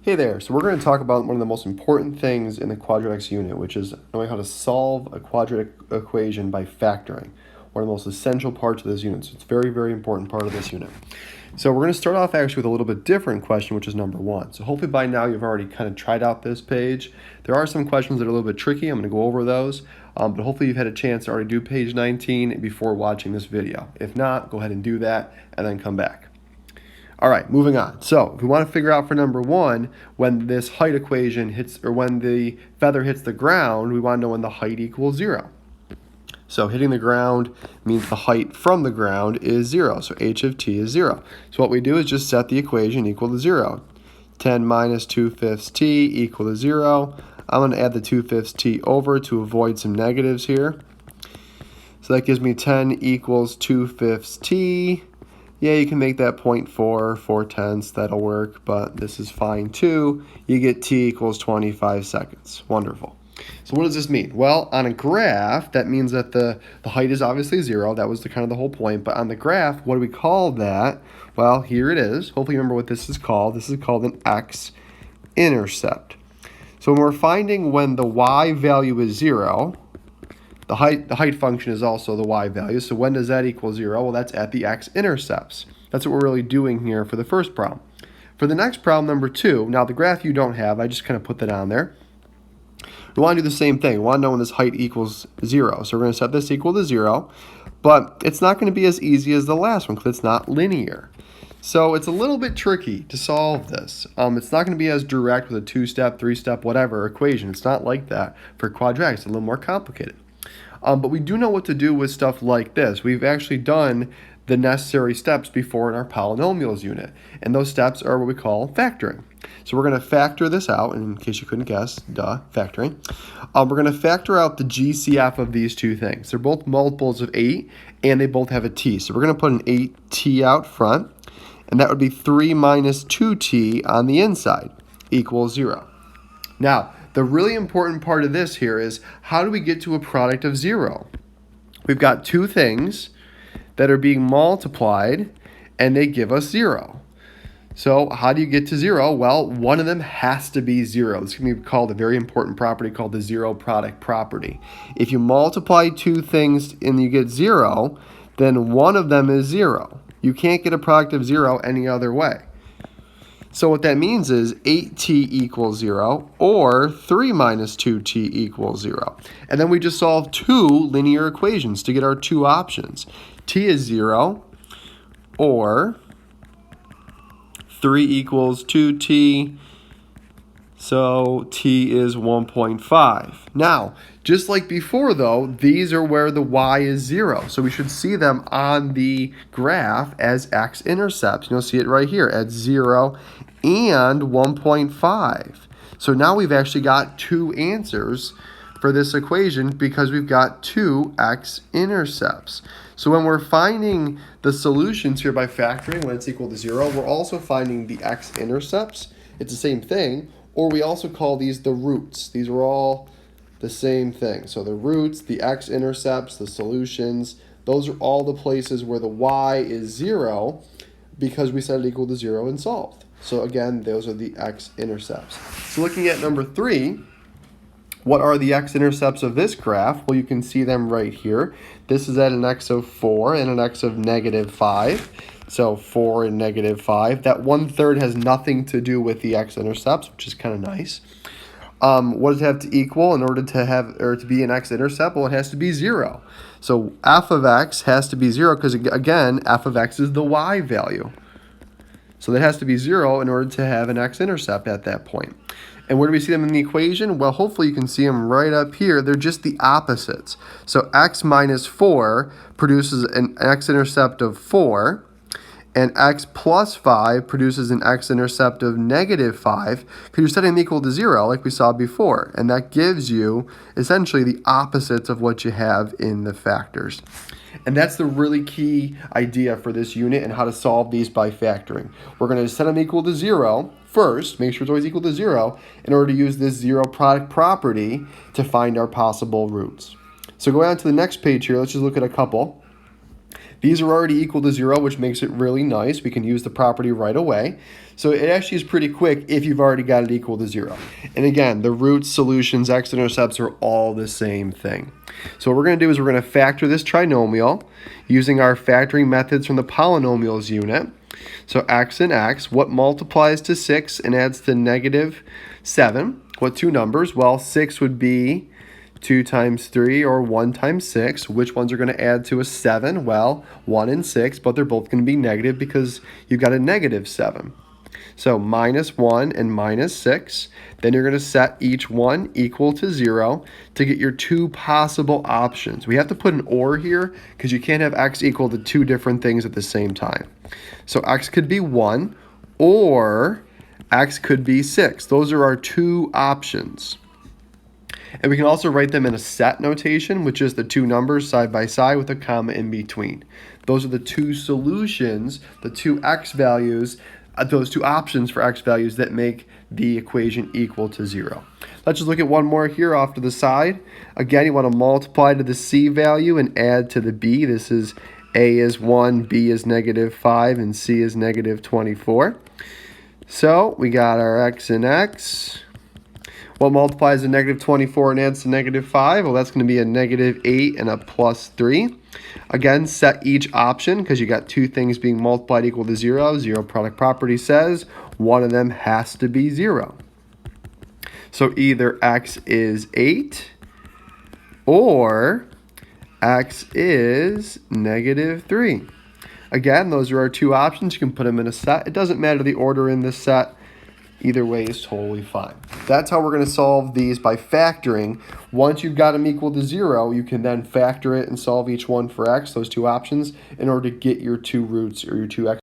Hey there, so we're going to talk about one of the most important things in the quadratics unit, which is knowing how to solve a quadratic equation by factoring. One of the most essential parts of this unit, so it's a very, very important part of this unit. So we're going to start off actually with a little bit different question, which is number 1. So hopefully by now you've already kind of tried out this page. There are some questions that are a little bit tricky. I'm going to go over those, but hopefully you've had a chance to already do page 19 before watching this video. If not, go ahead and do that and then come back. All right, moving on. So if we want to figure out for number 1, when this height equation hits, or when the feather hits the ground, we want to know when the height equals 0. So hitting the ground means the height from the ground is 0. So h of t is 0. So what we do is just set the equation equal to 0. 10 minus 2/5 t equal to 0. I'm going to add the 2/5 t over to avoid some negatives here. So that gives me 10 equals 2/5 t. Yeah, you can make that 0.4, 4/10, that'll work, but this is fine too. You get t equals 25 seconds. Wonderful. So what does this mean? Well, on a graph, that means that the height is obviously 0. That was kind of the whole point. But on the graph, what do we call that? Well, here it is. Hopefully you remember what this is called. This is called an x-intercept. So when we're finding when the y value is 0, the height function is also the y value. So when does that equal 0? Well, that's at the x-intercepts. That's what we're really doing here for the first problem. For the next problem, number 2, now the graph you don't have, I just kind of put that on there. We want to do the same thing. We want to know when this height equals 0. So we're going to set this equal to 0, but it's not going to be as easy as the last one because it's not linear. So it's a little bit tricky to solve this. It's not going to be as direct with a 2-step, 3-step, whatever equation. It's not like that. For quadratics, it's a little more complicated. But we do know what to do with stuff like this. We've actually done the necessary steps before in our polynomials unit. And those steps are what we call factoring. So we're going to factor this out, in case you couldn't guess, factoring. We're going to factor out the GCF of these two things. They're both multiples of 8, and they both have a t. So we're going to put an 8t out front, and that would be 3 minus 2t on the inside equals 0. Now, the really important part of this here is how do we get to a product of 0? We've got two things that are being multiplied and they give us 0. So how do you get to 0? Well, one of them has to be 0. This can be called a very important property called the zero product property. If you multiply two things and you get 0, then one of them is 0. You can't get a product of 0 any other way. So what that means is 8t equals 0 or 3 minus 2t equals 0. And then we just solve two linear equations to get our two options. T is 0 or 3 equals 2t, so t is 1.5. Now, just like before though, these are where the y is 0. So we should see them on the graph as x-intercepts. You'll see it right here at 0 and 1.5. So now we've actually got two answers for this equation because we've got two x-intercepts. So when we're finding the solutions here by factoring when it's equal to 0, we're also finding the x-intercepts. It's the same thing, or we also call these the roots. These are all the same thing. So the roots, the x-intercepts, the solutions, those are all the places where the y is 0 because we set it equal to 0 and solved. So again, those are the x-intercepts. So looking at number 3, what are the x-intercepts of this graph? Well, you can see them right here. This is at an x of 4 and an x of negative 5. So 4 and negative 5. That 1/3 has nothing to do with the x-intercepts, which is kind of nice. What does it have to equal in order to have, or to be an x-intercept? Well, it has to be 0. So f of x has to be 0 because, again, f of x is the y value. So that has to be 0 in order to have an x-intercept at that point. And where do we see them in the equation? Well, hopefully you can see them right up here. They're just the opposites. So x minus 4 produces an x-intercept of 4. And x plus 5 produces an x-intercept of negative 5 because you're setting them equal to 0 like we saw before. And that gives you essentially the opposites of what you have in the factors. And that's the really key idea for this unit and how to solve these by factoring. We're going to set them equal to 0 first, make sure it's always equal to 0 in order to use this zero product property to find our possible roots. So going on to the next page here, let's just look at a couple. These are already equal to 0, which makes it really nice. We can use the property right away. So it actually is pretty quick if you've already got it equal to 0. And again, the roots, solutions, x-intercepts are all the same thing. So what we're going to do is we're going to factor this trinomial using our factoring methods from the polynomials unit. So x and x, what multiplies to 6 and adds to negative 7? What two numbers? Well, 6 would be 2 times 3 or 1 times 6. Which ones are going to add to a 7? Well, 1 and 6, but they're both going to be negative because you've got a negative 7. So minus 1 and minus 6. Then you're going to set each one equal to 0 to get your two possible options. We have to put an or here because you can't have x equal to two different things at the same time. So x could be 1 or x could be 6. Those are our two options. And we can also write them in a set notation, which is the two numbers side by side with a comma in between. Those are the two solutions, the two x values, those two options for x values that make the equation equal to 0. Let's just look at one more here off to the side. Again, you want to multiply to the c value and add to the b. This is a is 1, b is negative 5, and c is negative 24. So we got our x and x. What multiplies to negative 24 and adds to negative 5? Well, that's going to be a negative 8 and a plus 3. Again, set each option because you got two things being multiplied equal to 0. Zero product property says one of them has to be 0. So either x is 8 or x is negative 3. Again, those are our two options. You can put them in a set. It doesn't matter the order in this set. Either way is totally fine. That's how we're going to solve these by factoring. Once you've got them equal to 0, you can then factor it and solve each one for x, those two options, in order to get your two roots or your two x.